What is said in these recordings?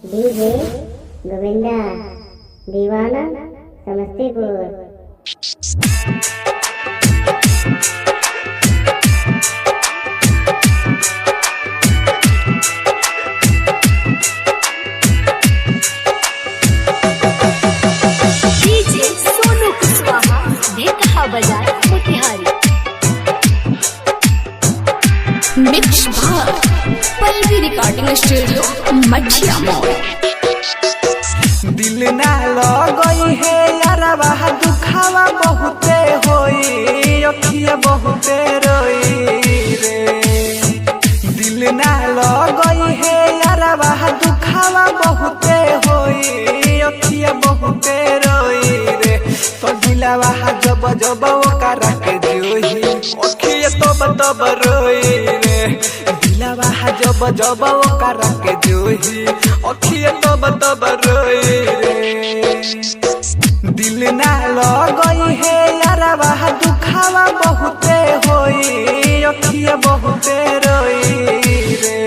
DJ Govinda दीवाना Samastipur. DJ Sonu Kushwaha Dhekaha बाजार Motihari. Mix भाग पल्लवी रिकॉर्डिंग स्टूडियो मठिया मोड़। दिल ना लगई है यारवा दुखावा बहुते होई अखिया बहुते रोई रे। दिल ना लगई है यारवा दुखावा बहुते होई अखिया बहुते रोई रे। तो दिलवा जब जब ओकरा के जोही अखिया तब रोई रे। दिलवा जब जब ओकरा के जोही अखिया तब रोई रे। दिल ना लगई है यारवा दुखावा बहुते होई अखिया बहुते रोई रे।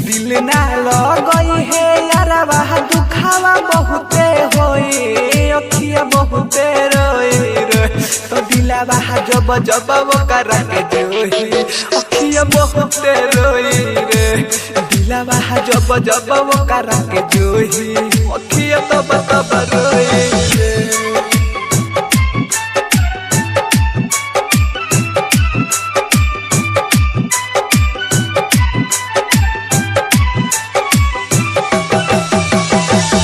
दिल ना लगई है यारवा दुखावा बहुते होई अखिया बहुते रोई रे। तो दिलवा जब जब ओकरा के जोही अखिया बहुते रोई रे। दिलवा जब जब ओकरा के जोही अखिया तब रोई रे।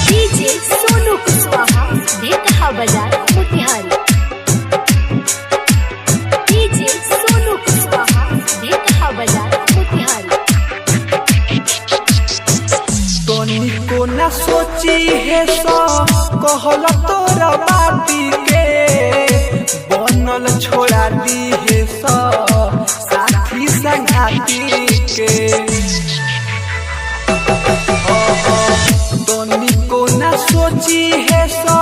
डीजे सोनू कुशवाहा ढेकहा बाजार मोतिहारी। डीजे सोनू कुशवाहा ढेकहा बाजार मोतिहारी। तनिको न सोची है सो कहल तोरा बाती के बनल छोड़ा दी है सो साथी संगाती के। तनिको न सोची है सो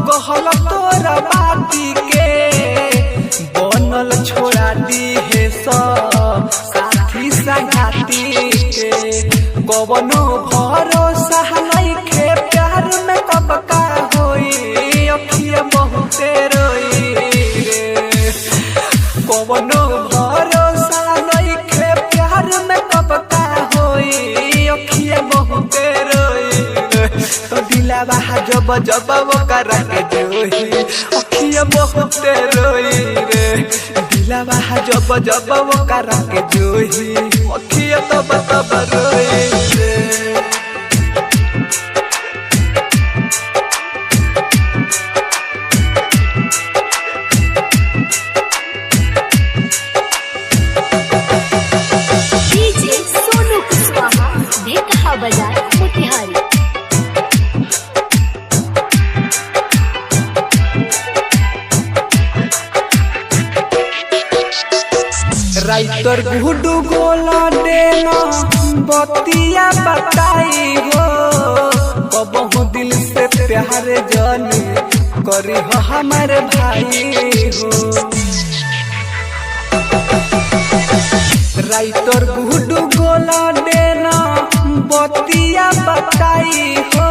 कहल तोरा बाती के बनल छोड़ा दी है सो साथी संगाती के। कवनो भरोसा नइखे प्यार में कब का होई अखिया बहुते रोई रे। कवनो भरोसा नइखे प्यार में कब का होई अखिया बहुते रोई रे। तो दिलवा जब जब ओकरा के जोही अखिया बहुते रोई रे। दिलवा जब जब ओकरा के जोही अखिया तब रोई रे। डीजे सोनू कुशवाहा ढेकहा बाजार मोतिहारी। राइटर गुडू गोला देना बतिया बताई हो। कबहू दिल से प्यार जाने करी हो हमारे भाई हो। राइटर गुडू गोला देना बतिया बताई हो।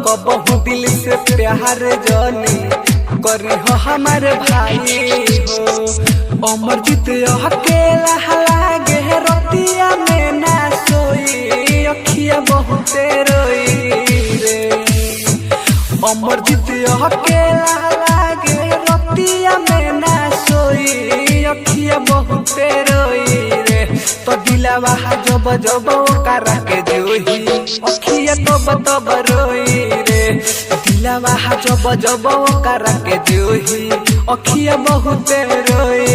कबहू दिल से प्यार जाने करी हो हमारे भाई हो। अमरजीत अकेला लागे रतिया में ना सोई अखिया बहुते रोई रे। अमरजीत अकेला लागे रतिया में ना सोई अखिया बहुते रोई रे। तो दिलवा जब जब ओकरा के जोही अखिया तब रोई रे। दिलवा जब जब ओकरा के जोही अखिया बहुते रोई